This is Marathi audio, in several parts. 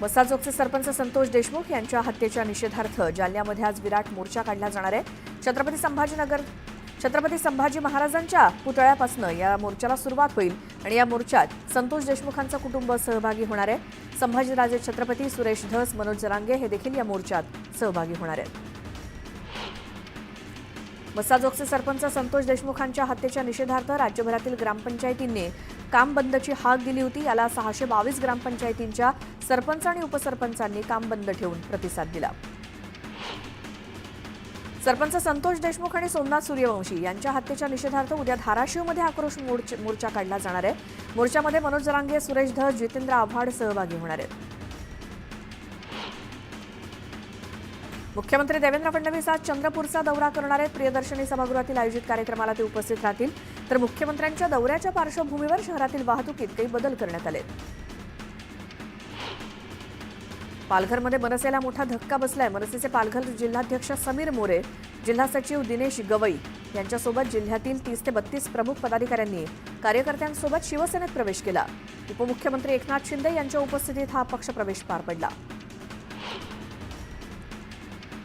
मसाजोगचे सरपंच संतोष देशमुख यांच्या हत्येच्या निषेधार्थ जालन्यामध्ये आज विराट मोर्चा काढला जाणार आहे. छत्रपती संभाजी महाराजांच्या पुतळ्यापासून या मोर्चाला सुरुवात होईल आणि या मोर्चात संतोष देशमुखांचं कुटुंब सहभागी होणार आहे. संभाजीराजे छत्रपती सुरेश धस, मनोज जरांगे हे देखील या मोर्चात सहभागी होणार आहेत. मसाजोगचे सरपंच संतोष देशमुखांच्या हत्येच्या निषेधार्थ राज्यभरातील ग्रामपंचायतींनी काम बंदची हाक दिली होती. याला 622 ग्रामपंचायतींच्या सरपंच आणि उपसरपंचांनी काम बंद ठेवून प्रतिसाद दिला. सरपंच संतोष देशमुख आणि सोमनाथ सूर्यवंशी यांच्या हत्येच्या निषेधार्थ उद्या धाराशिवमध्ये आक्रोश मोर्चा काढला जाणार आहे. मोर्चामध्ये मनोज जरांगे, सुरेश धस, जितेंद्र आव्हाड सहभागी होणार आहेत. मुख्यमंत्री देवेंद्र फडणवीस आज चंद्रपूरचा दौरा करणार आहेत. प्रियदर्शनी सभागृहातील आयोजित कार्यक्रमाला ते उपस्थित राहतील. तर मुख्यमंत्र्यांच्या दौऱ्याच्या पार्श्वभूमीवर शहरातील वाहतुकीत काही बदल करण्यात आले. पालघरमध्ये मनसेला मोठा धक्का बसलाय. मनसेचे पालघर जिल्हाध्यक्ष समीर मोरे, जिल्हा सचिव दिनेश गवई यांच्यासोबत जिल्ह्यातील 30 ते 32 प्रमुख पदाधिकाऱ्यांनी कार्यकर्त्यांसोबत शिवसेनेत प्रवेश केला. उपमुख्यमंत्री एकनाथ शिंदे यांच्या उपस्थितीत हा पक्षप्रवेश पार पडला.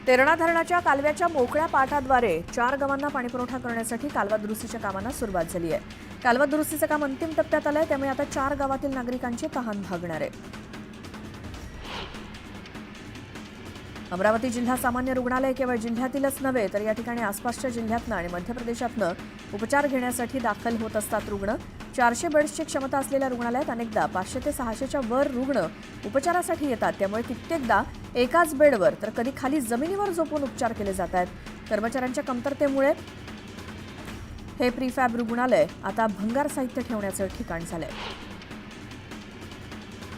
तेरणा धरणाच्या कालव्याच्या मोकळ्या पाटाद्वारे 4 गावांना पाणीपुरवठा करण्यासाठी कालवा दुरुस्तीच्या कामांना सुरुवात झाली आहे. कालवा दुरुस्तीचं काम अंतिम टप्प्यात आलंय, त्यामुळे आता 4 गावातील नागरिकांची तहान भागणार आहे. अमरावती जिल्हा सामान्य रुग्णालय केवळ जिल्ह्यातीलच नव्हे तर या ठिकाणी आसपासच्या जिल्ह्यातनं आणि मध्य प्रदेशातनं उपचार घेण्यासाठी दाखल होत असतात रुग्ण. 400 बेड्सची क्षमता असलेल्या रुग्णालयात अनेकदा 500 ते 600च्या वर रुग्ण उपचारासाठी येतात. त्यामुळे कित्येकदा एकाच बेडवर तर कधी खाली जमिनीवर झोपून उपचार केले जात आहेत. कर्मचाऱ्यांच्या कमतरतेमुळे हे प्रीफॅब रुग्णालय आता भंगार साहित्य ठेवण्याचं ठिकाण झालंय.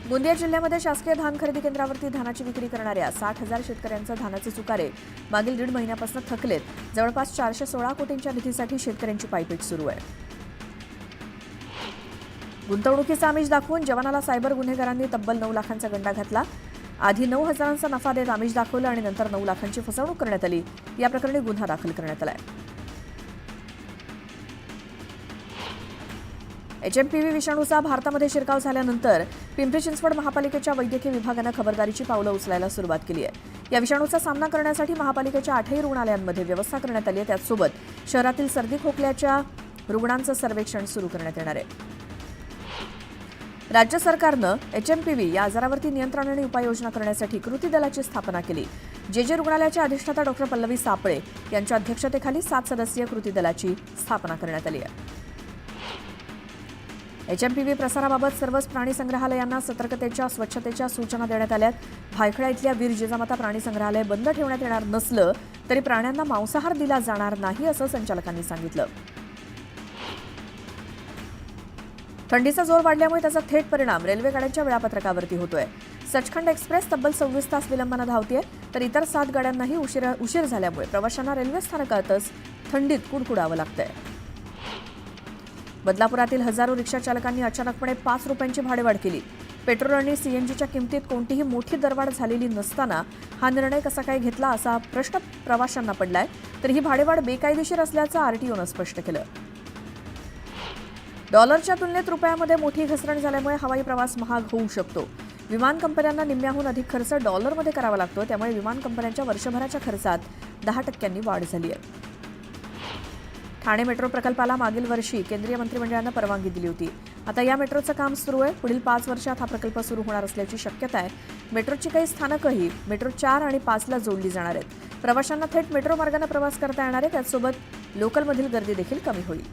गोंदिया जिल्ह्यामध्ये शासकीय धान खरेदी केंद्रावरती धानाची विक्री करणाऱ्या 60,000 शेतकऱ्यांचं धानाचे चुकारे मागील 1.5 महिन्यापासून थकलेत. जवळपास 416 कोटींच्या निधीसाठी शेतकऱ्यांची पायपीट सुरू आहे. गुंतवणुकीचा आमिष दाखवून जवानाला सायबर गुन्हेगारांनी तब्बल 9 लाखांचा गंडा घातला. आधी 9,000चा नफा देत आमिष दाखवलं आणि नंतर 9 लाखांची फसवणूक करण्यात आली. या प्रकरणी गुन्हा दाखल करण्यात आलाय. HMPV विषाणूचा भारतामध्ये शिरकाव झाल्यानंतर पिंपरी चिंचवड महापालिकेच्या वैद्यकीय विभागानं खबरदारीची पावलं उचलायला सुरुवात केली आहे. या विषाणूचा सामना करण्यासाठी महापालिकेच्या 8ही रुग्णालयांमध्ये व्यवस्था करण्यात आली आहे. त्याचसोबत शहरातील सर्दी खोकल्याच्या रुग्णांचं सर्वेक्षण सुरू करण्यात येणार आहे. राज्य सरकारनं HMPV या आजारावरती नियंत्रण आणि उपाययोजना करण्यासाठी कृती दलाची स्थापना केली. जे रुग्णालयाच्या अधिष्ठाता डॉ. पल्लवी सापळे यांच्या अध्यक्षतेखाली 7 सदस्यीय कृती दलाची स्थापना करण्यात आली आहे. HMPV प्रसाराबाबत सर्वच प्राणी संग्रहालयांना सतर्कतेच्या स्वच्छतेच्या सूचना देण्यात आल्यात. भायखळा इथल्या वीर जिजामाता प्राणी संग्रहालय बंद ठेवण्यात येणार नसलं तरी प्राण्यांना मांसाहार दिला जाणार नाही असं संचालकांनी सांगितलं. थंडीचा जोर वाढल्यामुळे त्याचा थेट परिणाम रेल्वे गाड्यांच्या वेळापत्रकावरती होतोय. सचखंड एक्सप्रेस तब्बल 26 तास विलंबानं धावतेय तर इतर 7 गाड्यांनाही उशीर झाल्यामुळे प्रवाशांना रेल्वे स्थानकातच थंडीत कुडकुडावं लागतंय. बदलापुरातील हजारो रिक्षा चालकांनी अचानकपणे 5 रुपयांची भाडेवाढ केली. पेट्रोल आणि CNGच्या किमतीत कोणतीही मोठी दरवाढ झालेली नसताना हा निर्णय कसा काय घेतला असा प्रश्न प्रवाशांना पडलाय. तर ही भाडेवाढ बेकायदेशीर असल्याचं RTOनं स्पष्ट केलं. डॉलरच्या तुलनेत रुपयामध्ये मोठी घसरण झाल्यामुळे हवाई प्रवास महाग होऊ शकतो. विमान कंपन्यांना निम्म्याहून अधिक खर्च डॉलरमध्ये करावा लागतो. त्यामुळे विमान कंपन्यांच्या वर्षभराच्या खर्चात 10% वाढ झाली आहे. ठाणे मेट्रो प्रकल्पाला मागील वर्षी केंद्रीय मंत्रिमंडळानं परवानगी दिली होती. आता या मेट्रोचं काम सुरू आहे. पुढील 5 वर्षात हा प्रकल्प सुरू होणार असल्याची शक्यता आहे. मेट्रोची काही स्थानकंही मेट्रो 4 आणि 5ला जोडली जाणार आहेत. प्रवाशांना थेट मेट्रो मार्गाने प्रवास करता येणार आहे. त्याचसोबत लोकलमधील गर्दी देखील कमी होईल.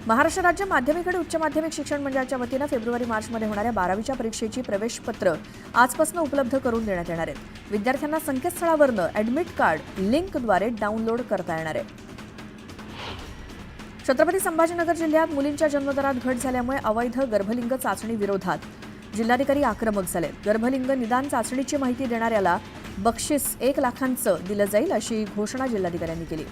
महाराष्ट्र राज्य माध्यमिक आणि उच्च माध्यमिक शिक्षण मंडळाच्या वतीनं फेब्रुवारी-मार्चमध्ये होणाऱ्या 12वीच्या परीक्षेची प्रवेशपत्र आजपासून उपलब्ध करून देण्यात येणार आहेत. विद्यार्थ्यांना संकेतस्थळावरनं ॲडमिट कार्ड लिंकद्वारे डाउनलोड करता येणार आहे. छत्रपती संभाजीनगर जिल्ह्यात मुलींच्या जन्मदरात घट झाल्यामुळे अवैध गर्भलिंग चाचणी विरोधात जिल्हाधिकारी आक्रमक झाले. गर्भलिंग निदान चाचणीची माहिती देणाऱ्याला बक्षीस 1 लाखांचं दिलं जाईल अशी घोषणा जिल्हाधिकाऱ्यांनी केली.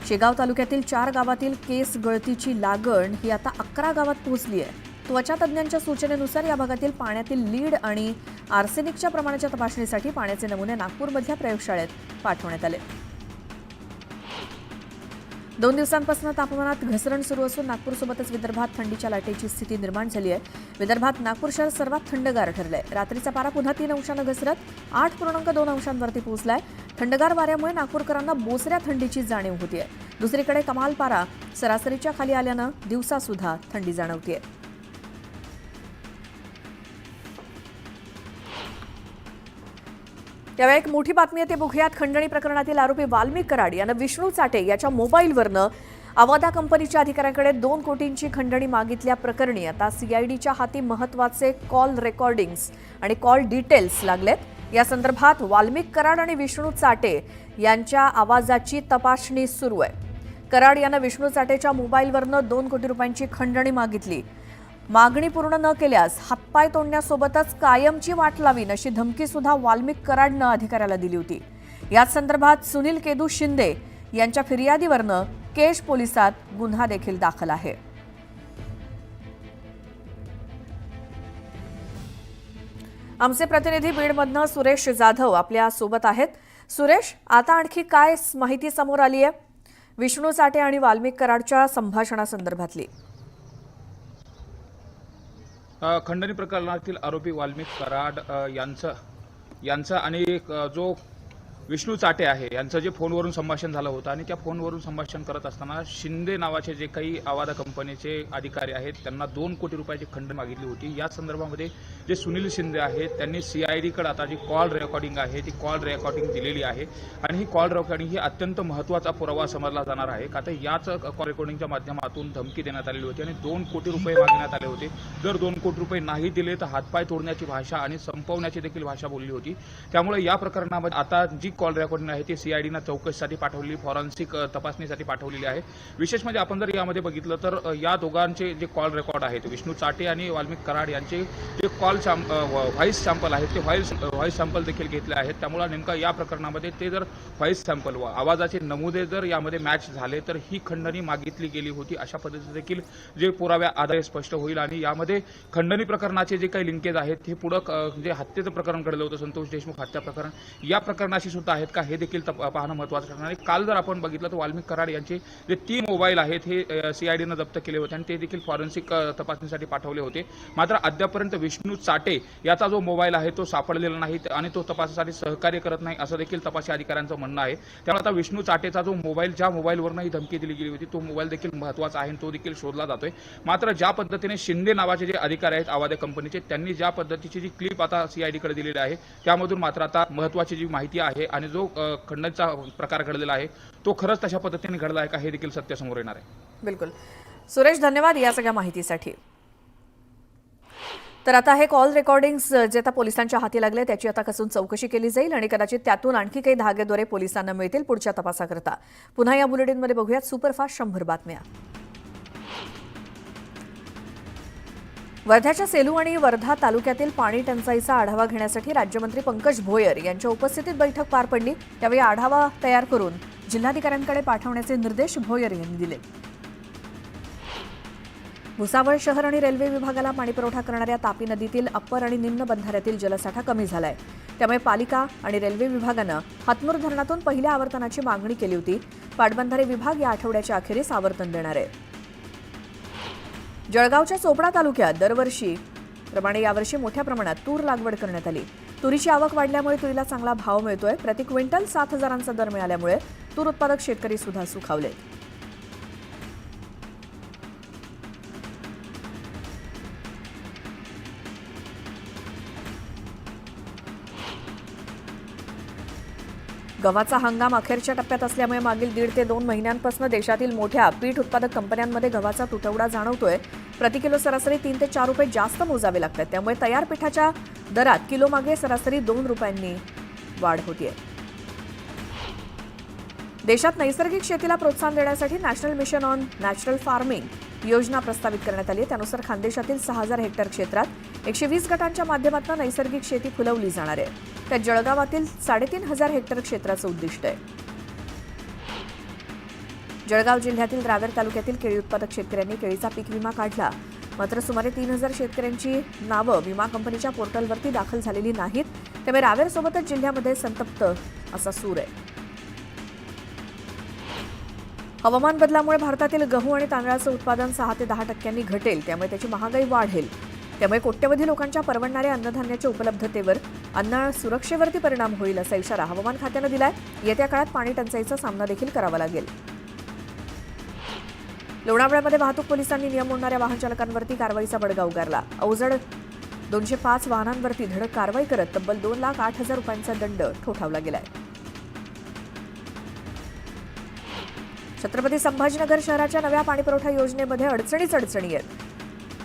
शेगाव तालुक्यातील 4 गावातील केस गळतीची लागण ही आता 11 गावात पोहोचली आहे. त्वचा तज्ज्ञांच्या सूचनेनुसार या भागातील पाण्यातील लीड आणि आर्सेनिकच्या प्रमाणाच्या तपासणीसाठी पाण्याचे नमुने नागपूरमधल्या प्रयोगशाळेत पाठवण्यात आले. 2 दिवसांपासून तापमानात घसरण सुरू असून नागपूरसोबतच विदर्भात थंडीच्या लाटेची स्थिती निर्माण झाली आहे. विदर्भात नागपूर शहर सर्वात थंडगार ठरलंय. रात्रीचा पारा पुन्हा 3 अंशांनी घसरत 8.2 अंशांवरती पोहोचलाय. थंडगार वाऱ्यामुळे नागपूरकरांना बोचऱ्या थंडीची जाणीव होतीये. दुसरीकडे कमाल पारा सरासरीच्या खाली आल्यानं दिवसासुद्धा थंडी जाणवतीये. यावेळी एक मोठी बातमी आहे ते बघूयात. खंडणी प्रकरणातील आरोपी वाल्मिक कराड यानं विष्णू चाटे याच्या मोबाईलवरनं अवादा कंपनीच्या अधिकाऱ्यांकडे 2 कोटींची खंडणी मागितल्या प्रकरणी आता सीआयडीच्या हाती महत्त्वाचे कॉल रेकॉर्डिंग्स आणि कॉल डिटेल्स लागलेत. या संदर्भात वाल्मिक कराड आणि विष्णू चाटे यांच्या आवाजाची तपासणी सुरू आहे. कराड यानं विष्णू चाटेच्या मोबाईलवरनं 2 कोटी रुपयांची खंडणी मागितली. मागणी पूर्ण न केल्यास हातपाय तोडण्यासोबतच कायमची वाट लावीन अशी धमकी सुद्धा वाल्मिक कराडनं अधिकाऱ्याला दिली होती. याच संदर्भात सुनील केदू शिंदे यांच्या फिर्यादीवरनं केश पोलिसात गुन्हा देखील दाखल आहे. आमचे प्रतिनिधी बीडमधनं सुरेश जाधव आपल्या सोबत आहेत. सुरेश, आता आणखी काय माहिती समोर आली आहे विष्णू चाटे आणि वाल्मिक कराडच्या संभाषणासंदर्भातली? खंडणी प्रकरणातील आरोपी वाल्मिक कराड यांचा आणि जो विष्णू चाटे आहे यांचं जे फोनवरून संभाषण झालं होतं आणि त्या फोनवरून संभाषण करत असताना शिंदे नावाचे जे काही अवादा कंपनीचे अधिकारी आहेत त्यांना 2 कोटी रुपयाची खंडणी मागितली होती. या संदर्भामध्ये जे सुनील शिंदे आहेत त्यांनी सीआयडीकडे आता जी कॉल रेकॉर्डिंग आहे ती कॉल रेकॉर्डिंग दिलेली आहे आणि ही कॉल रेकॉर्डिंग ही अत्यंत महत्त्वाचा पुरावा समजला जाणार आहे. आता याच कॉल रेकॉर्डिंगच्या माध्यमातून धमकी देण्यात आलेली होती आणि 2 कोटी रुपये मागण्यात आले होते. जर 2 कोटी रुपये नाही दिले तर हातपाय तोडण्याची भाषा आणि संपवण्याची देखील भाषा बोलली होती. त्यामुळे या प्रकरणामध्ये आता जी कॉल रेकॉर्डिंग आहे ती सीआयडीनं चौकशीसाठी पाठवलेली, फॉरेन्सिक तपासणीसाठी पाठवलेली आहे. विशेष म्हणजे आपण जर यामध्ये बघितलं तर या दोघांचे जे कॉल रेकॉर्ड आहेत विष्णू चाटे आणि वाल्मिक कराड यांचे जे कॉल व्हॉइस सॅम्पल आहेत ते व्हॉइस सॅम्पल देखील घेतले आहेत. त्यामुळे नेमका या प्रकरणामध्ये ते जर व्हॉइस सॅम्पल व आवाजाचे नमुने जर यामध्ये मॅच झाले तर ही खंडणी मागितली गेली होती अशा पद्धतीचे देखील जे पुराव्या आधारे स्पष्ट होईल. आणि यामध्ये खंडणी प्रकरणाचे जे काही लिंकेज आहेत हे पुढं जे हत्येचं प्रकरण घडलं होतं संतोष देशमुख हत्या प्रकरण या प्रकरणाशी सुद्धा आहेत का हे देखील पाहणं महत्त्वाचं ठरणार आहे. काल जर आपण बघितलं तर वाल्मिक कराड यांचे जे 3 मोबाईल आहेत हे सीआयडीनं जप्त केले होते आणि ते देखील फॉरेन्सिक तपासणीसाठी पाठवले होते. मात्र अद्यापर्यंत विष्णू चाटे याचा जो मोबाईल आहे तो सापडलेला नाही आणि तो तपासासाठी सहकार्य करत नाही असं देखील तपासी अधिकाऱ्यांचं म्हणणं आहे. त्यामुळे आता विष्णू चाटेचा जो मोबाईल ज्या मोबाईलवरनं ही धमकी दिली गेली होती तो मोबाईल देखील महत्त्वाचा आहे आणि तो देखील शोधला जातोय. मात्र ज्या पद्धतीने शिंदे नावाचे जे अधिकारी आहेत अवादा कंपनीचे त्यांनी ज्या पद्धतीची जी क्लिप आता सीआयडीकडे दिलेली आहे त्यामधून मात्र आता महत्त्वाची जी माहिती आहे आणि जो खंडणीचा प्रकार घडलेला आहे तो खरंच तशा पद्धतीने घडला आहे का हे देखील सत्य समोर येणार आहे. बिलकुल सुरेश, धन्यवाद या सगळ्या माहितीसाठी. तर आता हे कॉल रेकॉर्डिंग्स जे आता पोलिसांच्या हाती लागले त्याची आता कसून चौकशी केली जाईल आणि कदाचित त्यातून आणखी काही धागेदोरे पोलिसांना मिळतील पुढच्या तपासाकरता. पुन्हा या बुलेटिनमध्ये बघूयात सुपरफास्ट 100 बातम्या. वर्ध्याच्या सेलू आणि वर्धा तालुक्यातील पाणी टंचाईचा आढावा घेण्यासाठी राज्यमंत्री पंकज भोयर यांच्या उपस्थितीत बैठक पार पडली. त्यावेळी आढावा तयार करून जिल्हाधिकाऱ्यांकडे पाठवण्याचे निर्देश भोयर यांनी दिले. भुसावळ शहर आणि रेल्वे विभागाला पाणीपुरवठा करणाऱ्या तापी नदीतील अप्पर आणि निम्न बंधाऱ्यातील जलसाठा कमी झालाय. त्यामुळे पालिका आणि रेल्वे विभागानं हातनूर धरणातून पहिल्या आवर्तनाची मागणी केली होती. पाटबंधारे विभाग या आठवड्याच्या अखेरीस आवर्तन देणार आहे. जळगावच्या चोपडा तालुक्यात दरवर्षी प्रमाणे यावर्षी मोठ्या प्रमाणात तूर लागवड करण्यात आली. तुरीची आवक वाढल्यामुळे तुरीला चांगला भाव मिळतोय. प्रति क्विंटल 7,000चा दर मिळाल्यामुळे तूर उत्पादक शेतकरी सुद्धा सुखावले. गव्हाचा हंगाम अखेरच्या टप्प्यात असल्यामुळे मागील 1.5 ते 2 महिन्यांपासून देशातील मोठ्या पीठ उत्पादक कंपन्यांमध्ये गव्हाचा तुटवडा जाणवतोय. प्रति किलो सरासरी 3 ते 4 रुपये जास्त मोजावे लागतात. त्यामुळे तयार पिठाच्या दरात किलोमागे सरासरी 2 रुपयांनी वाढ होतीये. देशात नैसर्गिक शेतीला प्रोत्साहन देण्यासाठी national mission on natural farming योजना प्रस्तावित करण्यात आली आहे. त्यानुसार खानदेशातील 6,000 हेक्टर क्षेत्रात 120 गटांच्या माध्यमातून नैसर्गिक शेती फुलवली जाणार आहे. त्यात जळगावातील 3,500 हेक्टर क्षेत्राचं उद्दिष्ट आहे. जळगाव जिल्ह्यातील रावेर तालुक्यातील केळी उत्पादक शेतकऱ्यांनी केळीचा पीक विमा काढला. मात्र सुमारे 3,000 शेतकऱ्यांची नावं विमा कंपनीच्या पोर्टलवरती दाखल झालेली नाहीत. त्यामुळे रावेरसोबतच जिल्ह्यामध्ये संतप्त असा सूर आहे. हवामान बदलामुळे भारतातील गहू आणि तांदळाचं उत्पादन 6 ते 10% घटेल, त्यामुळे त्याची महागाई वाढेल. त्यामुळे कोट्यवधी लोकांच्या परवडणाऱ्या अन्नधान्याच्या उपलब्धतेवर, अन्न सुरक्षेवरती परिणाम होईल असा इशारा हवामान खात्यानं दिलाय. येत्या काळात पाणी टंचाईचा सामना देखील करावा लागेल. लोणावळ्यामध्ये वाहतूक पोलिसांनी नियम मोडणाऱ्या वाहन चालकांवरती कारवाईचा बडगा उगारला. अवजड 205 वाहनांवरती धडक कारवाई करत तब्बल 2,08,000 रुपयांचा दंड ठोठावला गेलाय. छत्रपती संभाजीनगर शहराच्या नव्या पाणीपुरवठा योजनेमध्ये अडचणी आहेत.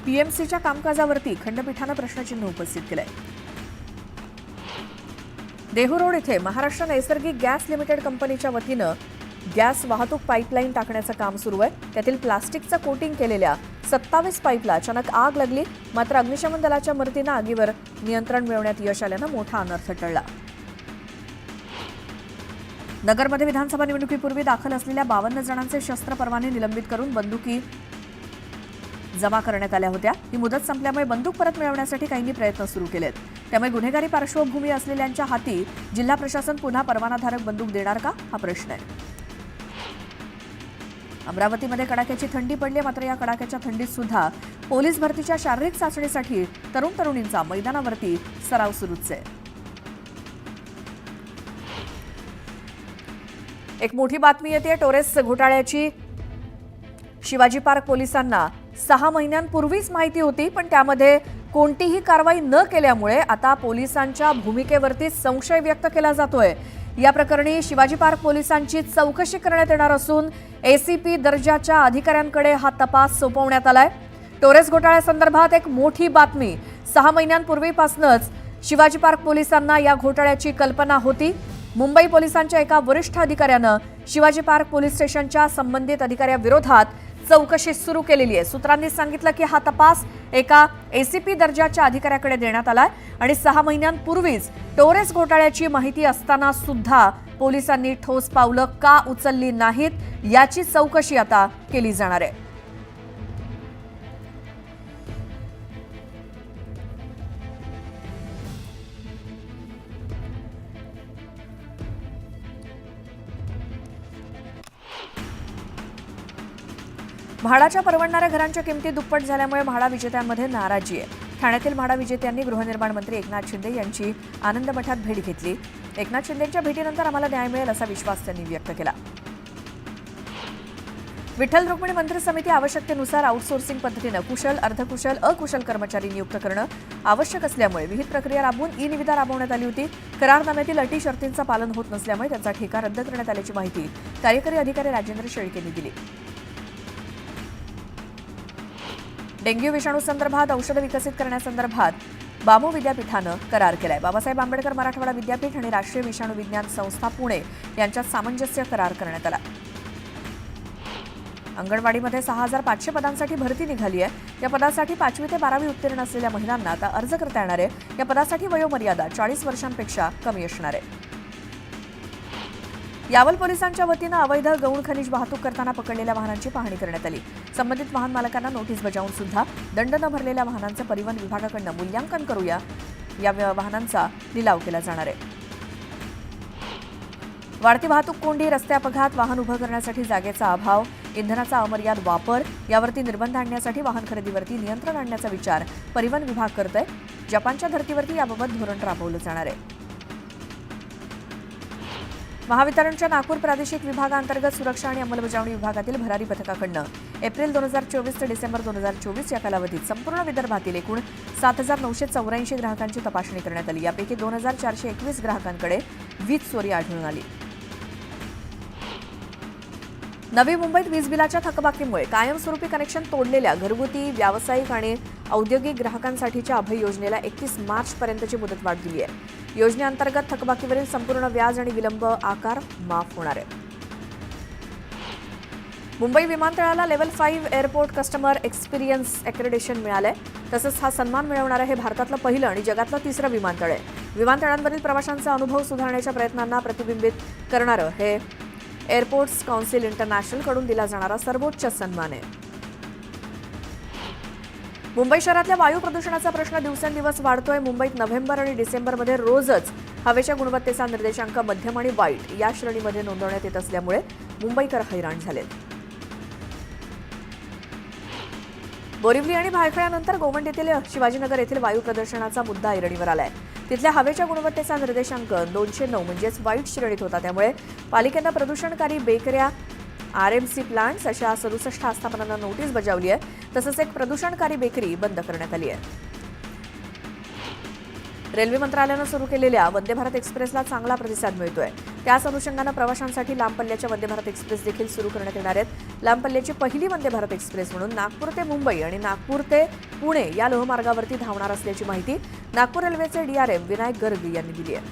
पीएमसीच्या कामकाजावरती खंडपीठानं प्रश्नचिन्ह उपस्थित केलंय. देहू रोड इथे महाराष्ट्र नैसर्गिक गॅस लिमिटेड कंपनीच्या वतीनं गॅस वाहतूक पाईपलाईन टाकण्याचं काम सुरू आहे. त्यातील प्लास्टिकचं कोटिंग केलेल्या 27 पाईपला अचानक आग लागली. मात्र अग्निशमन दलाच्या मदतीनं आगीवर नियंत्रण मिळवण्यात यश आल्यानं मोठा अनर्थ टळला. नगरमध्ये विधानसभा निवडणुकीपूर्वी दाखल असलेल्या 52 जणांचे शस्त्र परवाने निलंबित करून बंदुकी जमा करण्यात आल्या होत्या. ही मुदत संपल्यामुळे बंदूक परत मिळवण्यासाठी काहींनी प्रयत्न सुरू केलेत. त्यामुळे गुन्हेगारी पार्श्वभूमी असलेल्यांच्या हाती जिल्हा प्रशासन पुन्हा परवानाधारक बंदूक देणार का, हा प्रश्न आहे. अमरावतीमध्ये कडाक्याची थंडी पडली. मात्र या कडाक्याच्या थंडीत सुद्धा पोलीस भरतीच्या शारीरिक चाचणीसाठी तरुण तरुणींचा मैदानावरती सराव सुरूच आहे. एक मोठी बातमी येते टोरेस घोटाळ्याची. शिवाजी पार्क पोलिसांना 6 महिन्यांपूर्वीच माहिती होती, पण त्यामध्ये कोणतीही कारवाई न केल्यामुळे आता पोलिसांच्या भूमिकेवरती संशय व्यक्त केला जातोय. या प्रकरणी शिवाजी पार्क पोलिसांची चौकशी करण्यात येणार असून एसीपी दर्जाच्या अधिकाऱ्यांकडे हा तपास सोपवण्यात आलाय. टोरेस घोटाळ्यासंदर्भात एक मोठी बातमी. 6 महिन्यांपूर्वीपासूनच शिवाजी पार्क पोलिसांना या घोटाळ्याची कल्पना होती. मुंबई पोलिसांच्या एका वरिष्ठ अधिकाऱ्यानं शिवाजी पार्क पोलीस स्टेशनच्या संबंधित अधिकाऱ्याविरोधात चौकशी सुरू केलेली आहे. सूत्रांनी सांगितलं की हा तपास एका एसीपी दर्जाच्या अधिकाऱ्याकडे देण्यात आलाय आणि 6 महिन्यांपूर्वीच टोरेस घोटाळ्याची माहिती असताना सुद्धा पोलिसांनी ठोस पावलं का उचलली नाहीत याची चौकशी आता केली जाणार आहे. म्हाडाच्या परवडणाऱ्या घरांच्या किमती दुप्पट झाल्यामुळे म्हाडा विजेत्यांमध्ये नाराजी आहे. ठाण्यातील म्हाडा विजेत्यांनी गृहनिर्माण मंत्री एकनाथ शिंदे यांची आनंद मठात भेट घेतली. एकनाथ शिंदेंच्या भेटीनंतर आम्हाला न्याय मिळेल असा विश्वास त्यांनी व्यक्त केला. विठ्ठल रुक्मिणी मंत्री समिती आवश्यकतेनुसार आउटसोर्सिंग पद्धतीनं कुशल, अर्धकुशल, अकुशल कर्मचारी नियुक्त करणं आवश्यक असल्यामुळे विहित प्रक्रिया राबवून ई निविदा राबवण्यात आली होती. करारनाम्यातील अटी शर्तींचं पालन होत नसल्यामुळे त्यांचा ठेका रद्द करण्यात आल्याची माहिती कार्यकारी अधिकारी राजेंद्र शेळकेंनी दिली. डेंग्यू विषाणू संदर्भात औषधं विकसित करण्यासंदर्भात बामू विद्यापीठानं करार केलाय. बाबासाहेब आंबेडकर मराठवाडा विद्यापीठ आणि राष्ट्रीय विषाणू विज्ञान संस्था पुणे यांच्यात सामंजस्य करार करण्यात आला. अंगणवाडीमध्ये 6,500 पदांसाठी भरती निघाली आहे. या पदासाठी 5वी ते 12वी उत्तीर्ण असलेल्या महिलांना आता अर्ज करता येणार आहे. या पदासाठी वयोमर्यादा 40 वर्षांपेक्षा कमी असणार आहे. यावल पोलिसांच्या वतीनं अवैध गौण खनिज वाहतूक करताना पकडलेल्या वाहनांची पाहणी करण्यात आली. संबंधित वाहन मालकांना नोटीस बजावून सुद्धा दंड न भरलेल्या वाहनांचं परिवहन विभागाकडून मूल्यांकन करूया या वाहनांचा लिलाव केला जाणार आहे. वाढती वाहतूक कोंडी, रस्ते अपघात, वाहन उभं करण्यासाठी जागेचा अभाव, इंधनाचा अमर्याद वापर यावरती निर्बंध आणण्यासाठी वाहन खरेदीवरती नियंत्रण आणण्याचा विचार परिवहन विभाग करतोय. जपानच्या धर्तीवरती याबाबत धोरण राबवलं जाणार आहे. महावितरणच्या नागपूर प्रादेशिक विभागांतर्गत सुरक्षा आणि अंमलबजावणी विभागातील भरारी पथकाकडून एप्रिल 2024 ते डिसेंबर 2024 या कालावधीत संपूर्ण विदर्भातील एकूण 7,984 ग्राहकांची तपासणी करण्यात आली. यापैकी 2,421 ग्राहकांकडे वीज चोरी आढळून आली. नवी मुंबईत वीज बिलाच्या थकबाकीमुळे कायमस्वरूपी कनेक्शन तोडलेल्या घरगुती, व्यावसायिक आणि औद्योगिक ग्राहकांसाठीच्या अभय योजनेला 31 मार्चपर्यंतची मुदतवाढ दिली आहे. योजनेअंतर्गत थकबाकीवरील संपूर्ण व्याज आणि विलंब आकार माफ होणार आहे. मुंबई विमानतळाला level 5 airport customer experience accreditation मिळालंय. तसंच हा सन्मान मिळवणारं हे भारतातलं पहिलं आणि जगातलं तिसरं विमानतळ आहे. विमानतळांवरील प्रवाशांचा अनुभव सुधारण्याच्या प्रयत्नांना प्रतिबिंबित करणारं हे एअरपोर्ट्स काउन्सिल इंटरनॅशनलकडून दिला जाणारा सर्वोच्च सन्मान आहे. मुंबई शहरातल्या वायू प्रदूषणाचा प्रश्न दिवसेंदिवस वाढतोय. मुंबईत नोव्हेंबर आणि डिसेंबरमध्ये रोजच हवेच्या गुणवत्तेचा निर्देशांक मध्यम आणि वाईट या श्रेणीमध्ये नोंदवण्यात येत असल्यामुळे मुंबईकर हैराण झालेत. बोरिवली आणि भायखळ्यानंतर गोवंडीतील शिवाजीनगर येथील वायू प्रदूषणाचा मुद्दा ऐरणीवर आलाय. तिथल्या हवेच्या गुणवत्तेचा निर्देशांक 209 म्हणजेच वाईट श्रेणीत होता. त्यामुळे पालिकेनं प्रदूषणकारी बेकऱ्या, आरएमसी प्लांट्स अशा 67 आस्थापनांना नोटीस बजावली आहे. तसंच एक प्रदूषणकारी बेकरी बंद करण्यात आली आहे. रेल्वे मंत्रालयानं सुरू केलेल्या वंदे भारत एक्सप्रेसला चांगला प्रतिसाद मिळतोय. त्याच अनुषंगानं प्रवाशांसाठी लांब पल्ल्याच्या वंदे भारत एक्सप्रेस देखील सुरू करण्यात येणार आहेत. लांब पल्ल्याची पहिली वंदे भारत एक्सप्रेस म्हणून नागपूर ते मुंबई आणि नागपूर ते पुणे या लोहमार्गावरती धावणार असल्याची माहिती नागपूर रेल्वेचे डीआरएम विनायक गर्ग यांनी दिली आहे.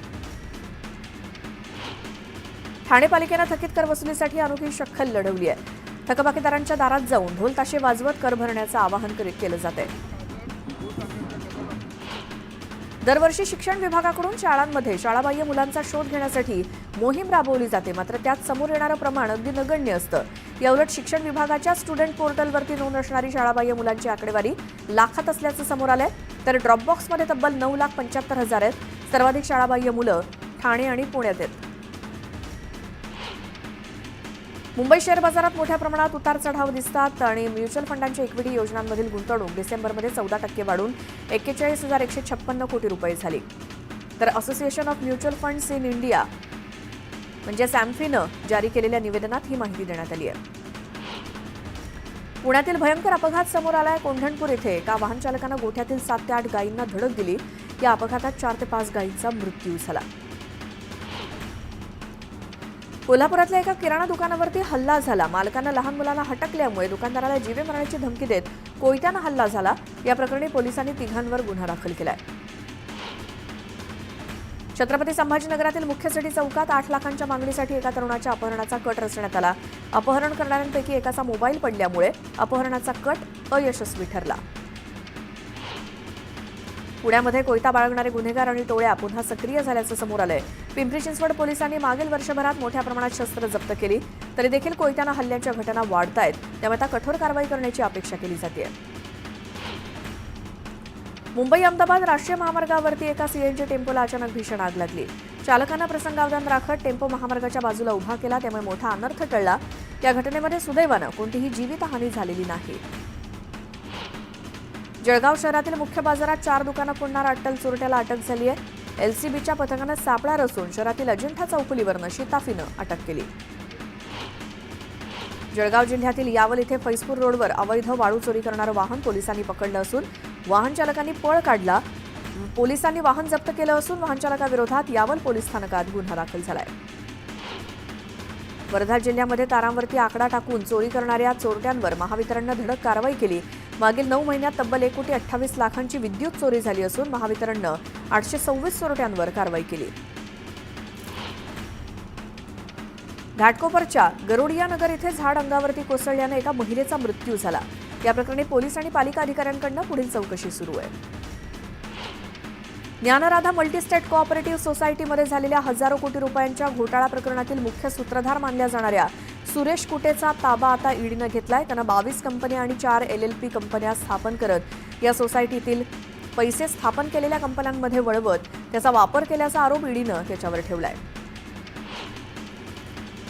ठाणे पालिकेनं थकीत कर वसुलीसाठी अनोखी शक्कल लढवली आहे. थकबाकीदारांच्या दारात जाऊन ढोल ताशे वाजवत कर भरण्याचं आवाहन केलं जात आहे. दरवर्षी शिक्षण विभागाकडून शाळांमध्ये शाळाबाह्य मुलांचा शोध घेण्यासाठी मोहीम राबवली जाते. मात्र त्यात समोर येणारं प्रमाण अगदी नगण्य असतं. याउलट शिक्षण विभागाच्या स्टुडंट पोर्टलवरती नोंद असणारी शाळाबाह्य मुलांची आकडेवारी लाखात असल्याचं समोर आलंय. तर ड्रॉपबॉक्समध्ये तब्बल 9,75,000 आहेत. सर्वाधिक शाळाबाह्य मुलं ठाणे आणि पुण्यात आहेत. मुंबई शेअर बाजारात मोठ्या प्रमाणात उतार चढाव दिसतात आणि म्युच्युअल फंडांच्या इक्विटी योजनांमधील गुंतवणूक डिसेंबरमध्ये 14% वाढून 41,156 कोटी रुपये झाली. तर association of mutual funds in India म्हणजे सॅम्फीनं जारी केलेल्या निवेदनात ही माहिती देण्यात आली आहे. पुण्यातील भयंकर अपघात समोर आलाय. कोंढणपूर येथे एका वाहन चालकानं गोठ्यातील 7 ते 8 गायींना धडक दिली. या अपघातात 4 ते 5 गायींचा मृत्यू झाला. कोल्हापुरातल्या एका किराणा दुकानावरती हल्ला झाला. मालकानं लहान मुलाला हटकल्यामुळे दुकानदाराला जीवे मारण्याची धमकी देत कोयत्यानं हल्ला झाला. या प्रकरणी पोलिसांनी 3 गुन्हा दाखल केलाय. छत्रपती संभाजीनगरातील मुख्य सिटी चौकात 8 लाखांच्या मागणीसाठी एका तरुणाच्या अपहरणाचा कट रचण्यात आला. अपहरण करणाऱ्यांपैकी एकाचा मोबाईल पडल्यामुळे अपहरणाचा कट अयशस्वी ठरला. पुण्यामध्ये कोयता बाळगणारे गुन्हेगार आणि टोळ्या पुन्हा सक्रिय झाल्याचं समोर आलंय. पिंपरी चिंचवड पोलिसांनी मागील वर्षभरात मोठ्या प्रमाणात शस्त्र जप्त केली. तरी देखील कोयत्यानं हल्ल्याच्या घटना वाढतायत. त्यामुळे आता कठोर कारवाई करण्याची अपेक्षा केली जाते. मुंबई अहमदाबाद राष्ट्रीय महामार्गावरती एका सीएनजी टेम्पोला अचानक भीषण आग लागली. चालकानं प्रसंगावधान राखत टेम्पो महामार्गाच्या बाजूला उभा केला. त्यामुळे मोठा अनर्थ टळला. या घटनेमध्ये सुदैवानं कोणतीही जीवितहानी झालेली नाही. जळगाव शहरातील मुख्य बाजारात 4 दुकानं फोडणाऱ्या अट्टल चोरट्याला अटक झाली आहे. एलसीबीच्या पथकानं सापळा रचून शहरातील अजिंठा चौफुलीवरनं शिताफीनं अटक केली. जळगाव जिल्ह्यातील यावल इथे फैजपूर रोडवर अवैध वाळू चोरी करणारं वाहन पोलिसांनी पकडलं असून वाहन चालकांनी पळ काढला. पोलिसांनी वाहन जप्त केलं असून वाहन चालकाविरोधात यावल पोलीस स्थानकात गुन्हा दाखल झालाय. वर्धा जिल्ह्यामध्ये तारांवरती आकडा टाकून चोरी करणाऱ्या चोरट्यांवर महावितरणनं धडक कारवाई केली. मागील 9 महिन्यात तब्बल 1,28,00,000ची विद्युत चोरी झाली असून महावितरणनं 826 चोरट्यांवर कारवाई केली. घाटकोपरच्या गरोडिया नगर इथे झाड अंगावरती कोसळल्याने एका महिलेचा मृत्यू झाला. या प्रकरणी पोलीस आणि पालिका अधिकाऱ्यांकडून पुढील चौकशी सुरू आहे. ज्ञानराधा मल्टीस्टेट कोऑपरेटिव्ह सोसायटीमध्ये झालेल्या हजारो कोटी रुपयांच्या घोटाळा प्रकरणातील मुख्य सूत्रधार मानल्या जाणाऱ्या सुरेश कुटेचा ताबा आता ईडीनं घेतलाय. त्यानं 22 कंपन्या आणि 4 LLP कंपन्या स्थापन करत या सोसायटीतील पैसे स्थापन केलेल्या कंपन्यांमध्ये वळवत त्याचा वापर केल्याचा आरोप ईडीनं त्याच्यावर ठेवलाय.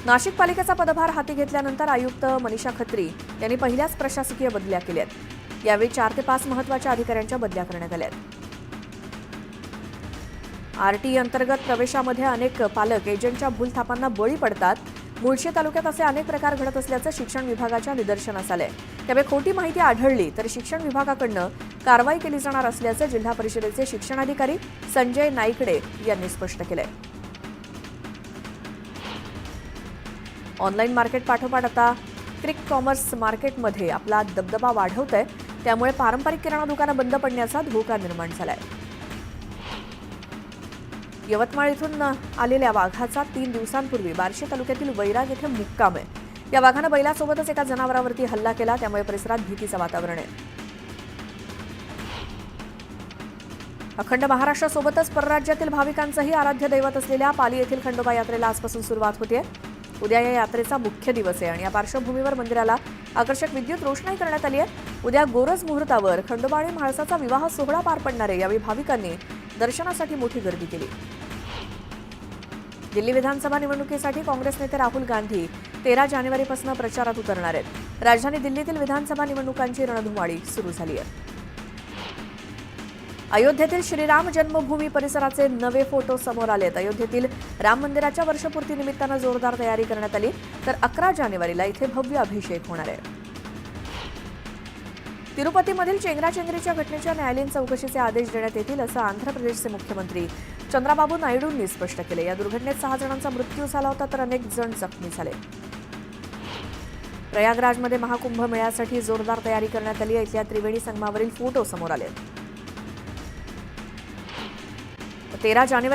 नाशिक पालिकेचा पदभार हाती घेतल्यानंतर आयुक्त मनीषा खत्री यांनी पहिल्याच प्रशासकीय बदल्या केल्यात. यावेळी 4 ते 5 महत्त्वाच्या अधिकाऱ्यांच्या बदल्या करण्यात आल्या. आरटीई अंतर्गत प्रवेशामध्ये अनेक पालक एजंटच्या भूलथापांना बळी पडतात. मुळशी तालुक्यात असे अनेक प्रकार घडत असल्याचं शिक्षण विभागाच्या निदर्शनास आलंय. त्यामुळे खोटी माहिती आढळली तर शिक्षण विभागाकडून कारवाई केली जाणार असल्याचं जिल्हा परिषदेचे शिक्षणाधिकारी संजय नाईकडे यांनी स्पष्ट केलंय. ऑनलाईन मार्केट पाठोपाठ आता क्विक कॉमर्स मार्केटमध्ये आपला दबदबा वाढवत आहे. त्यामुळे पारंपरिक किराणा दुकानं बंद पडण्याचा धोका निर्माण झालाय. यवतमाळ इथून आलेल्या वाघाचा 3 दिवसांपूर्वी बार्शी तालुक्यातील वैराग येथे मुक्काम आहे. या वाघानं बैलासोबतच एका जनावरावरती हल्ला केला. त्यामुळे परिसरात भीतीचं वातावरण आहे. अखंड महाराष्ट्रासोबतच परराज्यातील भाविकांचंही आराध्य दैवत असलेल्या पाली येथील खंडोबा यात्रेला आजपासून सुरुवात होते. उद्या या यात्रेचा मुख्य दिवस आहे आणि या पार्श्वभूमीवर मंदिराला आकर्षक विद्युत रोषणाई करण्यात आली आहे. उद्या गोरज मुहूर्तावर खंडोबा आणि म्हाळसाचा विवाह सोहळा पार पडणार आहे. यावेळी भाविकांनी दर्शनासाठी मोठी गर्दी केली. दिल्ली विधानसभा निवडणुकीसाठी काँग्रेस नेते राहुल गांधी 13 जानेवारीपासून प्रचारात उतरणार आहेत. राजधानी दिल्लीतील विधानसभा निवडणुकांची रणधुमाळी सुरू झाली आहे. अयोध्येतील श्रीराम जन्मभूमी परिसराचे नवे फोटो समोर आलेत. अयोध्येतील राम मंदिराच्या वर्षपूर्तीनिमित्तानं जोरदार तयारी करण्यात आली, तर 11 जानेवारीला इथे भव्य अभिषेक होणार आहे. तिरुपतीमधील चेंगराचेंगरीच्या घटनेच्या न्यायालयीन चौकशीचे आदेश देण्यात येतील, असं आंध्र प्रदेशचे मुख्यमंत्री चंद्राबाबू नायडूंनी स्पष्ट केले. या दुर्घटनेत 6 जणांचा मृत्यू झाला होता, तर अनेक जण जखमी झाले. प्रयागराजमध्ये महाकुंभ मेळ्यासाठी जोरदार तयारी करण्यात आली आहे. इथल्या त्रिवेणी संगमावरील फोटो समोर आले. 13 जानेवारी